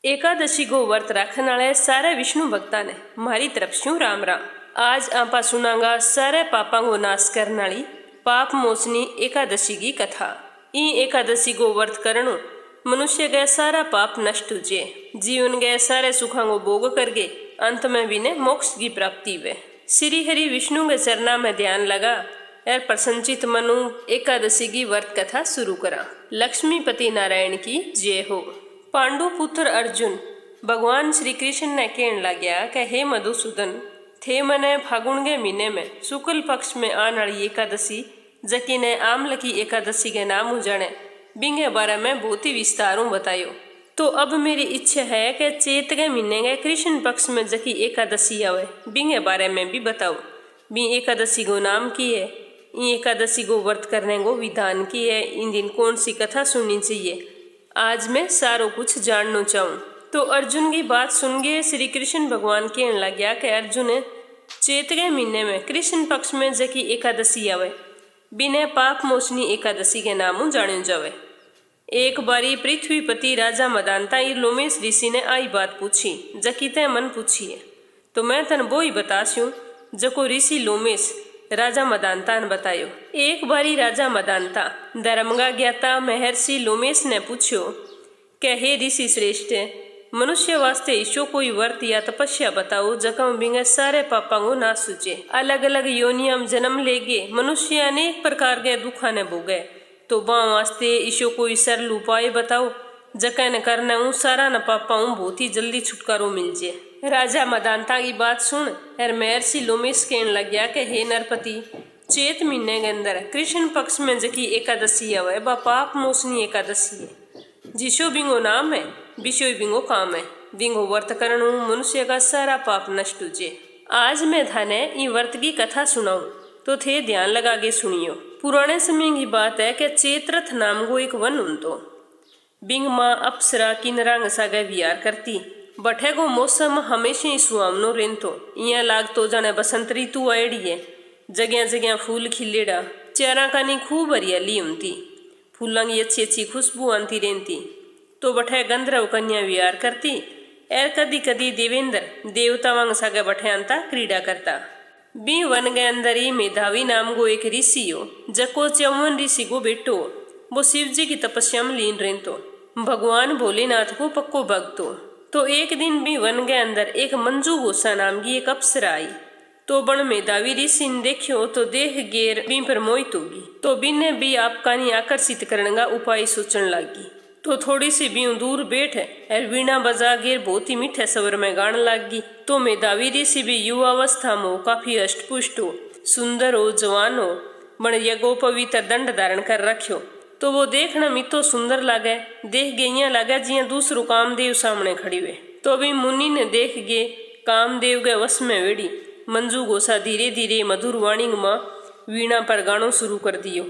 एकादशी को व्रत रखने वाले सारे विष्णु भक्ता ने मारी तरफ से राम राम। आज आपा सुनांगा सारे पापा को नाश करने वाली पाप मोचनी एकादशी की कथा। ई एकादशी को व्रत करनो मनुष्य गए सारा पाप नष्ट हुए, जीवन गए सारे सुखों को भोग करके अंत में भी ने मोक्ष की प्राप्ति वे। श्री हरि विष्णु के चरणा में ध्यान लगा और प्रसन्नचित मनु एकादशी की व्रत कथा शुरू करा। लक्ष्मीपति नारायण की जय हो। पांडु पुत्र अर्जुन भगवान श्री कृष्ण ने कहने लग्या कि हे मधुसूदन, थे मने फागुन के महीने में शुक्ल पक्ष में आने वाली एकादशी जकी ने आमलकी एकादशी के नाम जाने बिंगे बारे में बहुत ही विस्तारों बतायो। तो अब मेरी इच्छा है कि चैत के महीने के कृष्ण पक्ष में जकी एकादशी आवे बिंगे बारे में भी बताओ। बी एकादशी को नाम की है, इन एकादशी को व्रत करने को विधान की है, इन दिन कौन सी कथा सुननी चाहिए, आज मैं सारो कुछ जानना चाहूँ। तो अर्जुन की बात सुन के श्री कृष्ण भगवान कहने लग गया कि अर्जुन, चैत के महीने में कृष्ण पक्ष में जकी एकादशी आवे बिना पाप मोचनी एकादशी के नाम जाने जावे। एक बारी पृथ्वीपति राजा मदानता लोमेश ऋषि ने आई बात पूछी जकी ते मन पूछी है, तो मैं तन वो ही बतास्यूं जको ऋषि लोमेश राजा मदानता ने बतायो। एक बारी राजा मदानता धर्मगा ज्ञाता महर्षि लोमेश ने पूछो कि हे ऋषि श्रेष्ठ, मनुष्य वास्ते ईशो कोई व्रत या तपस्या बताओ जकम बिंगे सारे पापा को ना सूचे। अलग अलग योनिया में जन्म लेगे मनुष्य अनेक प्रकार के दुखा ने भोगे, तो बा वास्ते ईशो कोई सरल उपाय बताओ जकन करने हूँ सारा न पापा हूँ बहुत ही जल्दी छुटकारो मिल जाए। राजा मदानता की बात सुन और महर्षि लोमेश कहने लग गया कि हे नरपति, चैत महीने के अंदर कृष्ण पक्ष में जकी एकादशी आवे बा पाप मोचनी एकादशी है। जिसो बिंगो नाम है विशो बिंगो काम है। बिंगो व्रत करणु मनुष्य का सारा पाप नष्ट हो जाए। आज मैं थाने ई व्रत की कथा सुनाऊं, तो थे ध्यान लगा के सुनियो। पुराने समय की बात है कि चैत्रथ नाम को एक वन उनतो बिंग माँ अप्सरा किन्नरांग सागे विहार करती। बठे को मौसम हमेशा ही सुहावनो रेंतो, इया लाग तो जाने बसंत ऋतु आएड़ी है। जगह जगह फूल खिलेड़ा, चारा कानी खूब हरियाली होती, फूलों की अच्छी अच्छी खुशबू आती रहती। तो बठे गंधर्व कन्या विहार करती एर कदी कदी देवेंद्र देवता वांग सागे बठे अंता क्रीड़ा करता। बी वन के अंदर ही मेधावी नाम को एक ऋषि हो जको 54 ऋषि को बेटो, वो शिव जी की तपस्या में लीन रहतो, भगवान भोलेनाथ को पक्को भक्त हो। तो एक दिन भी वन के अंदर एक मंजू गोसा नाम की एक अप्सरा आई। तो बण मेधावी ऋषि ने देखियो तो देख गेर बी पर मोहित होगी, तो बिने भी आपका नहीं आकर्षित करने का उपाय सोचने लगी। तो थोड़ी सी भी दूर बैठ और वीणा बजा गेर बहुत ही मीठे स्वर में गाने लगी। तो मेधावी ऋषि भी युवावस्था में काफी अष्टपुष्ट हो, सुंदर हो, जवान हो, बण यगो पवित्र दंड धारण कर रखियो। तो वो देखने में तो सुंदर लागे, देख गई लगे जिया दूसरो कामदेव सामने खड़ी हुए। तो अभी मुनि ने देख गे कामदेव के वश में वेड़ी मंजू गोसा धीरे धीरे मधुर वाणी माँ वीणा पर गानो शुरू कर दियो।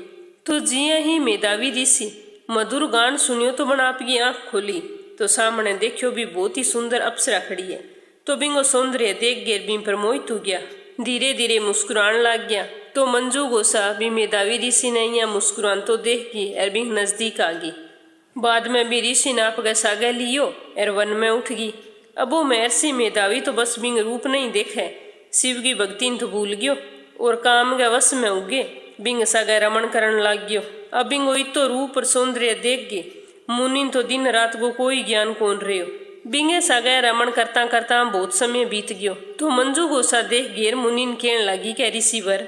तो जिया ही मेधावी ऋषि मधुर गान सुनियो तो बना आपकी आंख खोली, तो सामने देखियो भी बहुत ही सुंदर अप्सरा खड़ी है। तो बिंगो सौंदर्य देख गे बी पर मोहित हो गया, धीरे धीरे मुस्कुराने लग गया। तो मंजू गोसा भी मेधावी ऋषि ने यहाँ मुस्कुरान तो देख गई और बिंग नजदीक आ गई। बाद में भी ऋषि नाप गए सागे लियो और वन में उठ गई। अब वो महर्षि मेधावी तो बस बिंग रूप नहीं देखे, शिव की भक्ति तो भूल गयो और काम के वश में उगे बिंग सागे रमण करने लग गयो। अब बिंग वही तो रूप और सौंदर्य देख गए मुनि तो दिन रात को कोई ज्ञान कौन रहे हो। बिंगे सागे रमण करता करता बहुत समय बीत गयो। तो मंजू गोसा देख गेर मुनि कहने लगी कि ऋषिवर,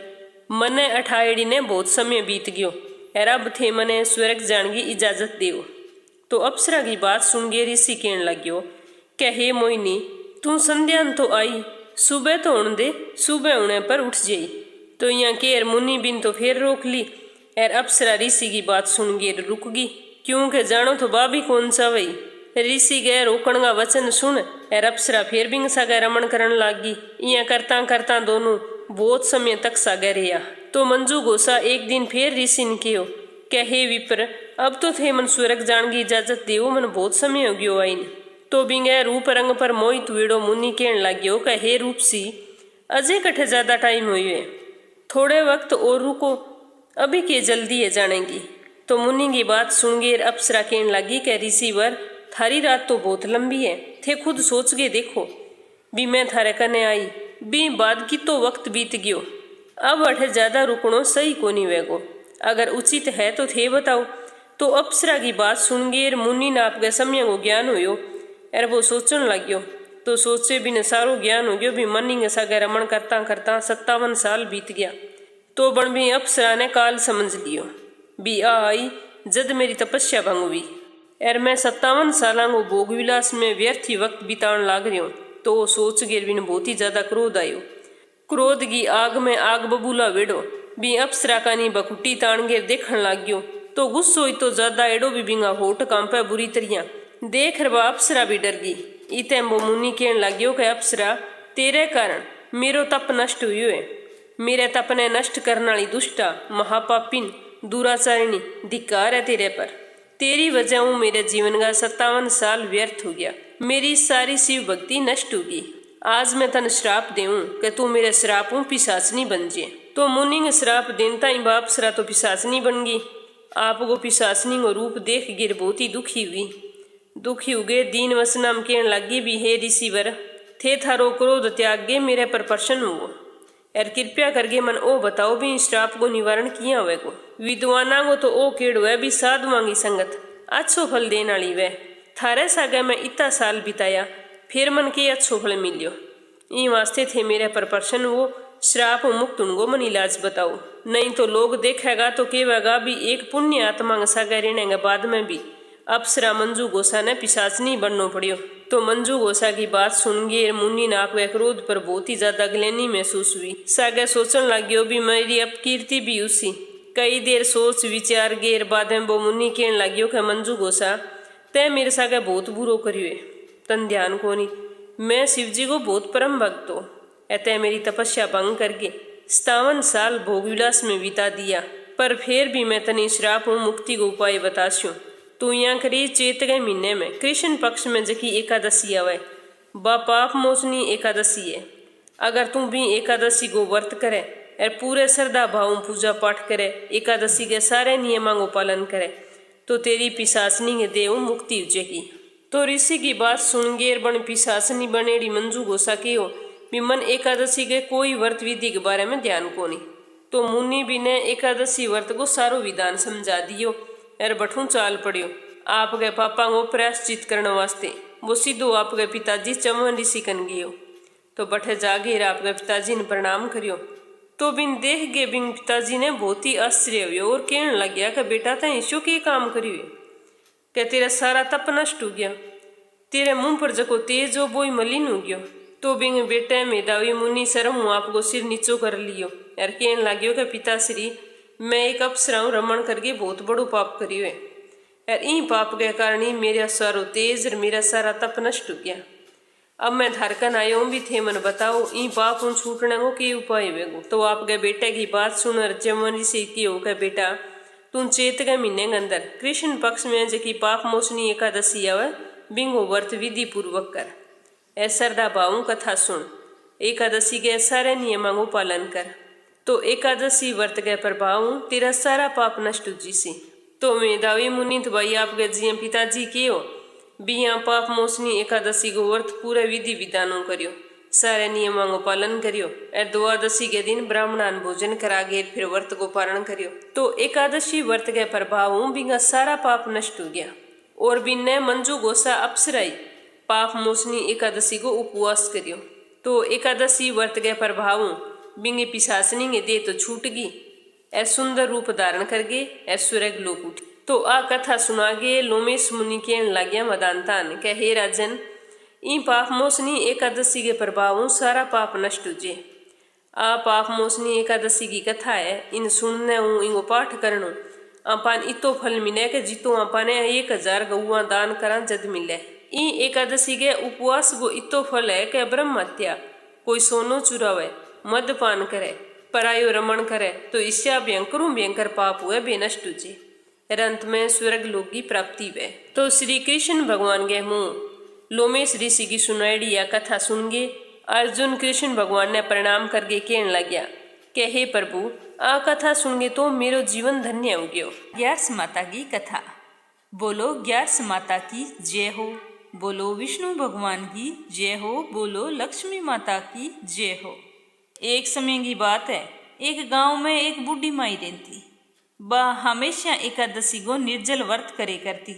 मने अठाएड़ी ने बहुत समय बीत गयो और अब थे मने स्वर्ग जान की इजाजत देव। तो अप्सरा की बात सुन गे ऋषि कहने लग्यो कि हे मोहिनी, तू संध्या तो आई, सुबह तो उड़ दे, सुबह होने पर उठ जाई। तो यहाँ केर मुनि बिन तो फिर रोक ली और अप्सरा ऋषि की बात सुन गे रुक गई, क्योंकि जानो तो बाबी कौन सा वही। ऋषि गए रोकण का वचन सुन और अप्सरा फिर बिंग सागे रमण करने लगी। यहाँ करता करता दोनों बहुत समय तक सागे रहा। तो मंजू गोसा एक दिन फिर ऋषि ने कहो कि हे विप्र, अब तो थे मन स्वर्ग जान की इजाजत देव, मन बहुत समय हो गयो आईन। तो बिंगे रूप रंग पर मोहित वीड़ो मुनि कहने लग्यो कि हे रूपसी, अजय कठे ज्यादा टाइम हुई है, थोड़े वक्त और रुको, अभी के जल्दी है जानेगी। तो मुनि की बात सुन गे अप्सरा कहने लगी कि ऋषिवर, थारी रात तो बहुत लंबी है, थे खुद सोच के देखो। भी मैं थारे कने आई, बी बाद की तो वक्त बीत गयो, अब अठे ज्यादा रुकणो सही कोनी वेगो। अगर उचित है तो थे बताओ। तो अप्सरा की बात सुन गे मुन्नी ने आपके समय को ज्ञान होयो, अरे वो सोचन लग्यो। तो सोचे बिन सारो ज्ञान हो गयो। भी मनी सागे रमण करता करता 57 साल बीत गया। तो बन भी अप्सरा ने काल समझ लियो। भी आई जद मेरी तपस्या भंग हुई, एर मैं 57 साल को भोग विलास में व्यर्थी वक्त बितान लाग रही हूँ। तो वो सोच गिर बिन बहुत ही ज्यादा क्रोध आयो। क्रोध की आग में आग बबूला वेड़ो। भी अप्सरा का नी बकुटी तान गिर देखन लाग गयो। तो गुस्सो ही तो ज्यादा एडो भी बिंगा होठ कांपे बुरी तरिया। देख रहा अप्सरा भी डर गई। इते वो मुनि कहन लाग्यो कि अप्सरा तेरे कारण मेरो तप नष्ट हुई है। मेरे तप ने नष्ट करने वाली दुष्टा महापापिन दुराचारिणी धिक्कार है तेरे पर। तेरी वजह हूँ मेरे जीवन का 57 साल व्यर्थ हो गया, मेरी सारी शिव भक्ति नष्ट होगी। आज मैं तन श्राप देऊं कि तू मेरे श्रापों पिशाचनी बन जे। तो मुनि श्राप देनता ही बाप सरा तो पिशाचनी बन गई। आपको पिशाचनी को रूप देख गिर बहुत ही दुखी हुई। दुखी हुए दीन वसनाम कहन लगी भी हे ऋषिवर थे थारो क्रोध त्याग गे मेरे पर प्रसन्न हुओ, और कृपया करके मन ओ बताओ भी श्राप को निवारण किया हुए को। विद्वाना को तो ओ केड़ हुए भी साधुआं की संगत अच्छो फल देने वाली वह। थारे सागे में इतना साल बिताया फिर मन के अच्छो फल मिलियो। ई वास्ते थे मेरे पर प्रसन्न हुओ, श्राप मुक्त उनको मन इलाज बताओ। नहीं तो लोग देखेगा तो कहेगा भी एक पुण्य आत्मा सागे रहने के बाद में भी अप्सरा मंजू गोसा ने पिशाचनी बनना पड़ियो। तो मंजू गोसा की बात सुन गे मुन्नी ने आपके क्रोध पर बहुत ही ज्यादा ग्लैनी महसूस हुई। सागे सोचन लग्यो भी मेरी अपकीर्ति भी उसी। कई देर सोच विचार गेर बाद में वो मुन्नी कहन लग्यो कि मंजू गोसा तय मेरे सागे बहुत बुरो करियो, तन ध्यान को नहीं। मैं शिवजी को बहुत परम भक्त हो, अतः मेरी तपस्या भंग करके 57 साल भोगविलास में बिता दिया। पर फिर भी मैं तनी श्राप हूँ मुक्ति को उपाय बतास्यूं। तू यहाँ करी चेत गए महीने में कृष्ण पक्ष में जकी एकादशी आवे बा पाप मोचनी एकादशी है। अगर तू भी एकादशी को व्रत करे और पूरे श्रद्धा भाव पूजा पाठ करे, एकादशी के सारे नियमों को पालन करे तो तेरी पिशाचनी के देव मुक्ति हुजेगी। तो ऋषि की बात सुन गेर बन पिशाचनी बनेड़ी मंजू गोसा के हो भी मन एकादशी के कोई व्रत विधि के बारे में ध्यान को नहीं। तो मुनि भी ने एकादशी व्रत को सारो विधान समझा दियो और बठू चाल पड़ियो। आपके पापा को प्रायश्चित करने वास्ते वो सीधो आपके पिताजी चमन ऋषि कन गियो। तो बठे जागे आपके पिताजी ने प्रणाम करियो। तो बिन देख गे बिन पिताजी ने बहुत ही आश्चर्य हुआ और कहने लग गया कि बेटा तय ईशो के काम करियो कि तेरा सारा तप नष्ट हो गया, तेरे मुंह पर जको तेज हो वो ही मलिन हो गयो। तो बिंग बेटे मेधावी मुनि शर्म हूँ आपको सिर नीचो कर लियो और कहने लग्यो कि पिताश्री मैं एक अप्सरा रमण करके बहुत बड़ो पाप करियो है, और ई पाप के कारण ही मेरा सारो तेज और मेरा सारा तप नष्ट हो गया। अब मैं धारकन आयो भी थे मन बताओ ई पाप छूटने को के उपाय वेगो। तो आपके बेटे की बात सुन जमन से की हो के बेटा तू चेत के महीने के अंदर कृष्ण पक्ष में जकी पाप मोचनी एकादशी आवे बिंगो व्रत विधि पूर्वक कर, ए श्रद्धा भाव कथा सुन, एकादशी के सारे नियमों को पालन कर। तो एकादशी व्रत के प्रभाव तेरा सारा पाप नष्ट हो जीसी। तो मेधावी मुनि तो भाई आपके जी पिताजी के हो बिया पाप मोचनी एकादशी को व्रत पूरे विधि विधानों करियो, सारे नियमों को पालन करियो और द्वादशी के दिन ब्राह्मणान भोजन करा गे फिर व्रत को पालन करियो। तो एकादशी व्रत के प्रभाव बिंगा सारा पाप नष्ट हो गया। और बिन्ने मंजू गोसा अप्सराई पाप मोचनी एकादशी को उपवास करियो। तो एकादशी व्रत के प्रभाव बिंगे पिशाचनी के दे तो छूट गई, ऐ सुंदर रूप धारण करके ऐ स्वर्ग लोक उठी। तो आ कथा सुनागे लोमेश मुनि कहन लाग्या मदानतान कह हे राजन ई पाप मोचनी एकादशी के प्रभाव सारा पाप नष्ट हो जे। आ पाप मोचनी एकादशी की कथा है, इन सुनने हूँ इनको पाठ करनो अपान इतो फल मिले के जितो अपाने 1000 गौआ दान करा जद मिले। ई एकादशी के उपवास को इतो फल है कि ब्रह्म हत्या, कोई सोनो चुरावे, मदपान करे, परायो रमण करे तो इससे भयंकर पाप हुए बेनष्ट हुए, अंत में स्वर्ग लोक की प्राप्ति वे। तो श्री कृष्ण भगवान के मुँह लोमेश ऋषि की सुनाईडी या कथा सुन गे अर्जुन कृष्ण भगवान ने प्रणाम करके कहने लग्या कि हे प्रभु आ कथा सुन गे तो मेरो जीवन धन्य हो गयो। 11 माता की कथा। बोलो ग्यारस माता की जय हो, बोलो विष्णु भगवान की जय हो, बोलो लक्ष्मी माता की जय हो। एक समय की बात है, एक गांव में एक बूढ़ी माई रहती। वह हमेशा एकादशी को निर्जल व्रत करे करती।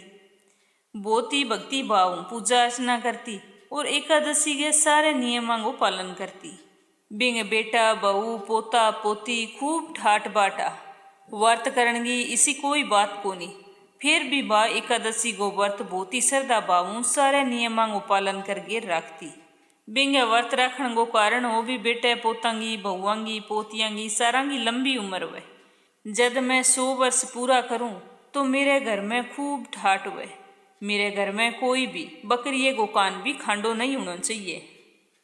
बहुत ही भक्ति भाव पूजा अर्चना करती और एकादशी के सारे नियमों को पालन करती। बिंग बेटा बहू पोता पोती खूब ठाट बाटा व्रत करण की इसी कोई बात को नहीं। फिर भी बा एकादशी को व्रत बहुत ही श्रद्धा भाव सारे नियमों को पालन करके रखती। बिंग व्रत रखने को कारण वो भी बेटे पोतांगी बहुआंगी पोतियांगी सारांगी लंबी उम्र हुए। जब मैं 100 वर्ष पूरा करूं तो मेरे घर में खूब ठाट हुए। मेरे घर में कोई भी बकरिए को कान भी खांडो नहीं होना चाहिए।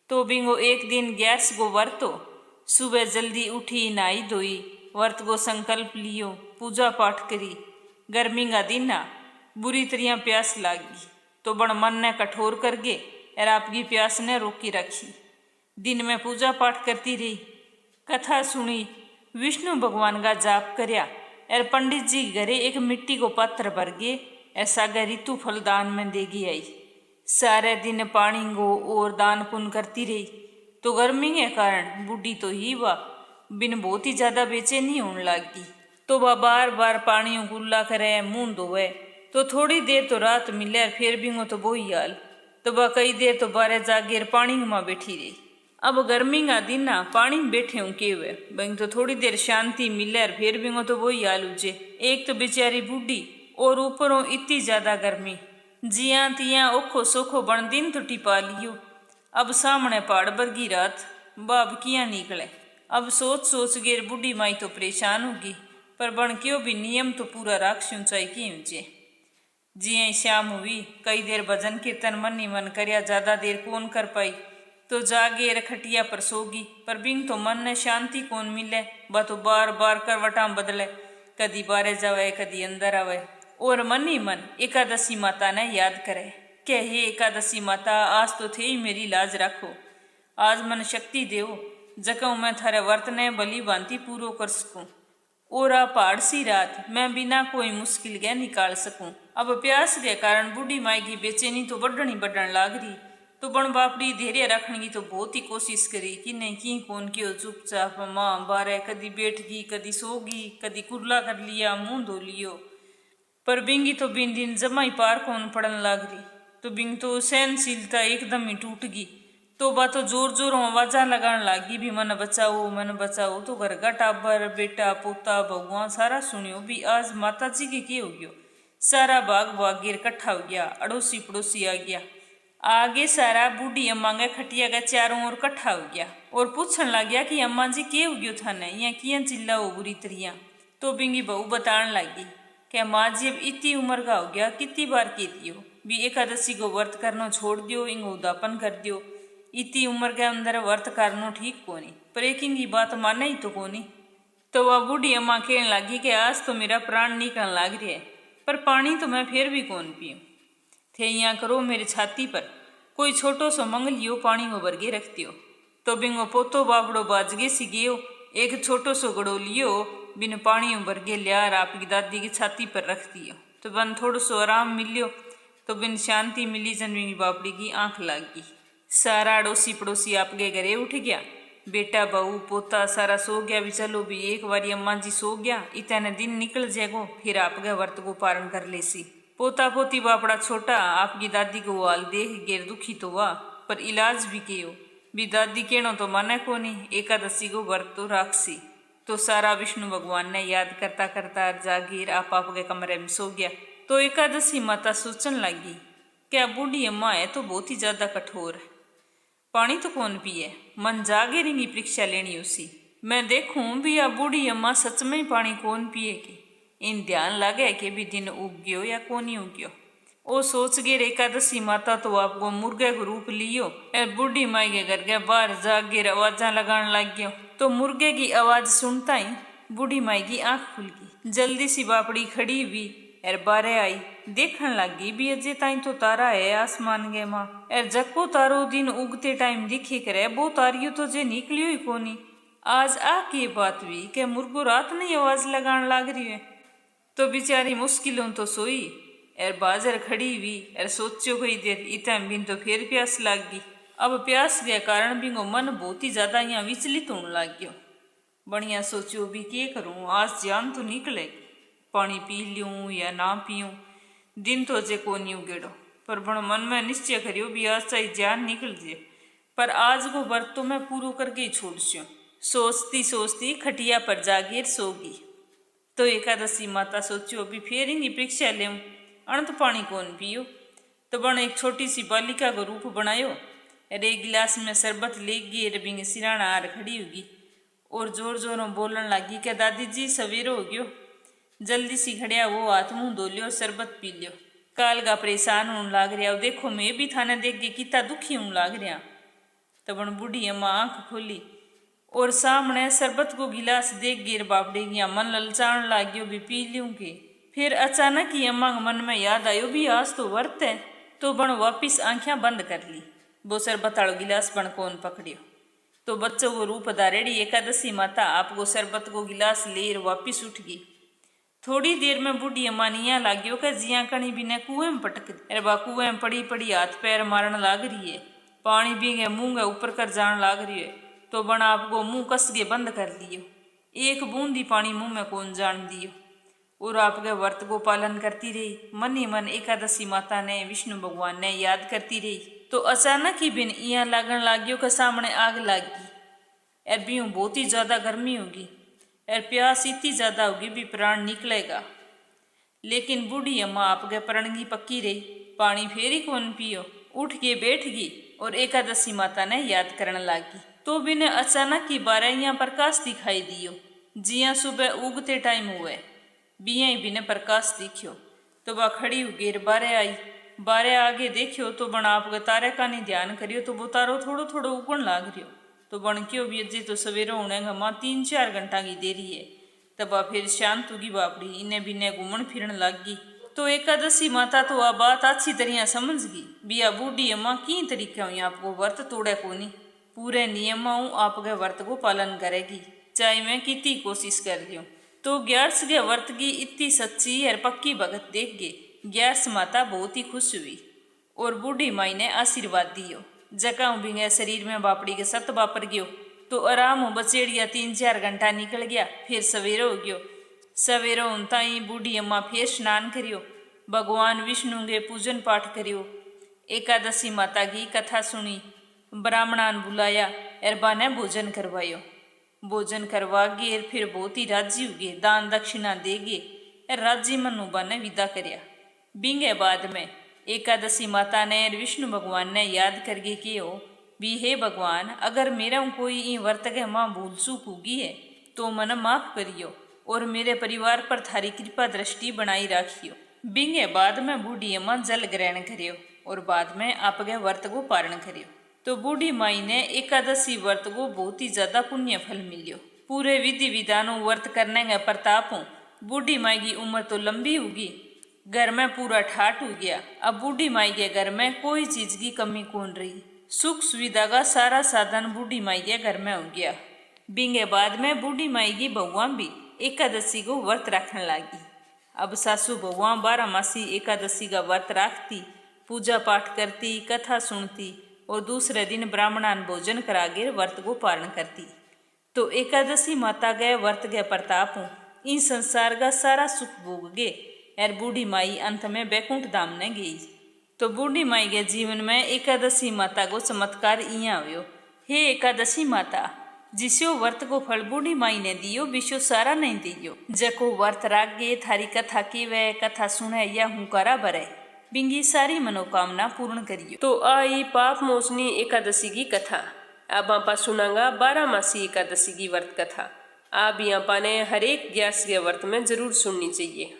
तो बिंगो एक दिन गैस को वर्तो सुबह जल्दी उठी नहाई धोई व्रत को संकल्प लियो पूजा पाठ करी। गर्मी का दिन ना बुरी तरह प्यास लागी तो बड़ मन ने कठोर करके और आपकी प्यास ने रोकी रखी। दिन में पूजा पाठ करती रही, कथा सुनी, विष्णु भगवान का जाप करया और पंडित जी घरे एक मिट्टी को पात्र भर गे ऐसा ऋतु फल दान में देगी आई। सारे दिन पानी गो और दान पुण्य करती रही। तो गर्मी के कारण बूढ़ी तो ही वह बिन बहुत ही ज्यादा बेचैनी होने लगी। तो वह बार बार पानी गुल्ला करे मुंह धोवे तो थोड़ी देर तो रात मिले फिर भी तो वो ही हाल। तो वह कई देर तो बारे जागे पानी में बैठी रही। अब गर्मी का दिन ना पानी में बैठे हूँ के हुए बंग तो थोड़ी देर शांति मिले फिर भी तो वही हाल उजे। एक तो बेचारी बूढ़ी और ऊपरों इतनी ज्यादा गर्मी, जिया तिया ओखो सोखो बन दिन तो टिपा लियो। अब सामने पहाड़ बरगी रात, बाब किया निकले। अब सोच सोच गेर बूढ़ी माई तो परेशान होगी, पर बन क्यों भी नियम तो पूरा राख ऊंचाई की ऊंचे। जिया शाम हुई, कई देर भजन कीर्तन मन ही मन करया, ज्यादा देर कौन कर पाई। तो जागे रखटिया पर सोगी, पर बिंग तो मन ने शांति कौन मिले। वह तो बार बार करवटा बदले, कदी बारे जावे कदी अंदर आवे और मन ही मन एकादशी माता ने याद करे कि हे एकादशी माता आज तो थे ही मेरी लाज रखो, आज मन शक्ति देव जकऊ मैं थारे व्रत ने भली भांति पूरो कर सकूं और आ पहाड़ सी रात मैं बिना कोई मुश्किल के निकाल सकूं। अब प्यास के कारण बूढ़ी माई की बेचैनी तो बढ़न लाग रही। तो बण बापड़ी धैर्य रखने की तो बहुत ही कोशिश करी कि नहीं की कौन क्यों चुपचाप माँ बारे कदी बैठ गई कदी सोगी कदी कुरला कर लिया मुंह धो लियो। पर बिंगी तो बिन दिन जमा ही पार कौन पड़न लाग रही। तो बिंग तो सहनशीलता एकदम ही टूट गई। तो बा तो जोर जोर आवाजा लगान लागी भी मन बचाओ। तो घर का टाबर बेटा पोता भगवान सारा सुनियो भी आज माता जी के क्या हो गयो। सारा बाग गिर इकट्ठा हो गया, अड़ोसी पड़ोसी आ गया। आगे सारा बूढ़ी अम्मा के खटिया का चारों ओर इकट्ठा हो गया और पूछन लग गया कि अम्मा जी के हो गयो था ने या किया चिल्ला हो बुरी तरिया। तो बिंगी बहू बतान लगी कि माँ जी अब इतनी उम्र का हो गया, कितनी बार कहती हो भी एकादशी को व्रत करना छोड़ दियो, इंगो उदापन कर दियो। इतनी उम्र के अंदर व्रत करना ठीक कोनी, पर एक की बात माने ही तो कोनी। तो वह बूढ़ी अम्मा कहने लगी कि आज तो मेरा प्राण निकलने लग रहा है, पर पानी तो मैं फिर भी कौन पीऊँ। थे यहाँ करो मेरी छाती पर कोई छोटो सो मंग लियो पानी को भरगे रख दियो। तो बिंगो पोतो बापड़ो बाजगे सी गयो, एक छोटो सो गड़ो लियो बिन पानी भरगे लिया आपकी दादी की छाती पर रख दियो। तो बन थोड़ो सो आराम मिलियो। तो बिन शांति मिली जन बिंगी बापड़ी की आंख लाग गई। सारा अड़ोसी पड़ोसी आपके घरे उठ गया, बेटा बहू पोता सारा सो गया भी चलो भी एक बारी अम्मा जी सो गया इतने दिन निकल जाएगो फिर आपके व्रत को पारण कर लेसी। पोता पोती बापड़ा छोटा आपकी दादी को हाल देख गेर दुखी तो हुआ, पर इलाज भी कियो भी दादी केनो तो माने को नहीं, एकादशी को व्रत तो राखसी। तो सारा विष्णु भगवान ने याद करता करता जागीर आप के कमरे में सो गया। तो एकादशी माता सोचन लगी क्या बूढ़ी अम्मा है तो बहुत ही ज्यादा कठोर है, पानी तो कौन पिए, मन जागे रिंगी परीक्षा लेनी उसी। मैं देखूं भी आ बूढ़ी अम्मा सच में ही पानी कौन पिएगी। इन ध्यान लगे कि भी दिन उग गयो या कोनी उग गयो। ओ सोच गे एकादशी माता तो आपको मुर्गे को रूप लियो और बूढ़ी माई के घर के बाहर जाग गिर आवाजा लगान लग गयो। तो मुर्गे की आवाज सुनता ही बूढ़ी माई की आंख खुल गई। जल्दी सी बापड़ी खड़ी हुई और बारे आई, देखन लगी भी अजय ताई तो तारा है आसमान गे माँ और जको तारो दिन उगते टाइम दिखे करे वो तारियो तो जे निकलियो ही कोनी। आज आ की बात हुई के मुर्गो रात नहीं आवाज लगान लाग रही है। तो बेचारी मुश्किलों तो सोई एर बाजार खड़ी हुई एर सोचो कोई देर इतने बिन तो फिर प्यास लाग गई। अब प्यास के कारण बिंगो मन बहुत ही ज्यादा यहाँ विचलित होने लग गयो। बढ़िया सोचो भी के करूँ, आज जान तो निकलेगी, पानी पी लूँ या ना पीऊँ, दिन तो जे को नहीं उगेड़ो। पर बण मन में निश्चय करियो भी आज चाहे जान निकल जाए, पर आज को व्रत तो मैं पूरा करके ही छोड़स्यो। सोचती सोचती खटिया पर जागीर सोगी। तो एकादशी माता सोचो भी फेर ही परीक्षा लेऊं, अणत पानी कौन पियो। तो बण एक छोटी सी बालिका को रूप बनायो, अरे एक गिलास में शरबत लेगी रे बिंग सिराना आर खड़ी होगी और जोर जोर में बोलन लगी कि दादी जी सवेरो हो गयो, जल्दी सी खड़िया वो हाथ मुंह धो लियो, शरबत पी लियो। काल का परेशान होने लाग रहा, देखो मैं भी थाने देख के कितना दुखी होने लाग रहा। तब बण बूढ़ी अम्मा आंख खोली और सामने शरबत को गिलास देख गिर बापड़ी गया, मन ललचान लाग गयो भी पी लूं के। फिर अचानक ही अम्मा के मन में याद आयो भी आज तो व्रत है। तो बण वापिस आंखें बंद कर ली, वो शरबत आलो गिलास बण कौन पकड़ियो। तो बच्चों को रूप धारेड़ी एकादशी माता आपको शरबत को गिलास ले वापिस उठ गई। थोड़ी देर में बूढ़ी अम्मा निया लाग्यो कि जिया कणी बिने कुएं में पटक दी। अरे बा कुएं में पड़ी पड़ी हाथ पैर मारन लाग रही है, पानी भी मुंह के ऊपर कर जान लाग रही है। तो बण आपको मुंह कस के बंद कर लियो, एक बूंदी पानी मुंह में कौन जान दियो और आपके व्रत को पालन करती रही। मन ही मन एकादशी माता ने विष्णु भगवान ने याद करती रही। तो अचानक ही बिन इया लागन लाग्यो के सामने आग लागी। एर भी बहुत ही ज्यादा गर्मी होगी, एर प्यास इतनी ज्यादा होगी भी प्राण निकलेगा। लेकिन बूढ़ी अम्मा आपके प्रण की पक्की रही, पानी फेरी कौन पियो। उठ के बैठ गई और एकादशी माता ने याद करने लगी। तो बिने अचानक ही बारह प्रकाश दिखाई दियो, जिया सुबह उगते टाइम हुए बिया बिने प्रकाश दिखियो। तो वह खड़ी उगेर बारे आई, बारे आगे देखियो तो बण आपके तारे का नहीं ध्यान करियो तो वो तारो थोड़ो थोड़ो उगण लाग रियो। तो बण क्यों भी अजे तो सवेरे होने का माँ 3-4 घंटा की देरी है। तब वह फिर शांत होगी बापड़ी, इन्हें बिने घूमन फिरन लग गई। तो एकादशी माता तो आ बात अच्छी तरह समझ गई, बिया बूढ़ी अम्मा की तरीका हुई आपको व्रत तोड़े को नहीं, पूरे नियमों आपके व्रत को पालन करेगी, चाहे मैं कितनी कोशिश कर लियो। तो 11 के व्रत की इतनी सच्ची और पक्की भगत देख के 11 माता बहुत ही खुश हुई और बूढ़ी माई ने आशीर्वाद दियो। जका भी शरीर में बापड़ी के सत वापर गयो। तो आराम हो बचेड़िया 3-4 घंटा निकल गया। फिर सवेरे हो गयो, सवेरे होता ही बूढ़ी अम्मा फिर स्नान करियो, भगवान विष्णु के पूजन पाठ करियो, एकादशी माता की कथा सुनी, ब्राह्मणान बुलाया, अरबा ने भोजन करवायो। भोजन करवा गए फिर बहुत ही राजी हो गए, दान दक्षिणा दे गए, राजी मनुबा ने विदा करया। बिंगे बाद में एकादशी माता ने विष्णु भगवान ने याद करके कियो भी हे भगवान, अगर मेरा कोई ई व्रत के माँ भूल चूक होगी है तो मन माफ करियो और मेरे परिवार पर थारी कृपा दृष्टि बनाई राखियो। बिंगे बाद में बूढ़ी अम्मा जल ग्रहण करियो और बाद में आपके व्रत को पारण करियो। तो बूढ़ी माई ने एकादशी व्रत को बहुत ही ज्यादा पुण्य फल मिलियो। पूरे विधि विधानों व्रत करने के प्रताप हो बूढ़ी माई की उम्र तो लंबी होगी, घर में पूरा ठाट हो गया। अब बूढ़ी माई के घर में कोई चीज की कमी कौन रही, सुख सुविधा का सारा साधन बूढ़ी माई के घर में हो गया। बिंगे बाद में बूढ़ी माई की बहुआ भी एकादशी को व्रत रखने लगी। अब सासू बहुआ 12 मासी एकादशी का व्रत रखती, पूजा पाठ करती, कथा सुनती और दूसरे दिन ब्राह्मणान भोजन कराकर व्रत को पारण करती। तो एकादशी माता के व्रत के प्रताप हो इन संसार का सारा सुख भोग गए और बूढ़ी माई अंत में बैकुंठ धाम ने गई। तो बूढ़ी माई के जीवन में एकादशी माता को चमत्कार इया हुयो। हे एकादशी माता, जिसो व्रत को फल बूढ़ी माई ने दियो विशो सारा नहीं दियो। जको व्रत राग गे थारी कथा की वे कथा सुने या हुंकारा भरे बिंगी सारी मनोकामना पूर्ण करियो। तो आई पाप मोचनी एकादशी की कथा। अब आपा सुनांगा 12 मासी एकादशी की व्रत कथा। आप यहाँ ने हर एक 11 के व्रत में जरूर सुननी चाहिए।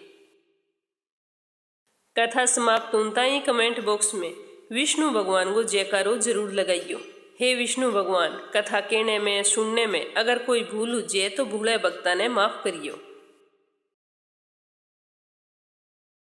कथा समाप्त होता ही कमेंट बॉक्स में विष्णु भगवान को जयकारो जरूर लगाइयो। हे विष्णु भगवान, कथा कहने में सुनने में अगर कोई भूल हो जाए तो भूले भक्ता ने माफ करियो।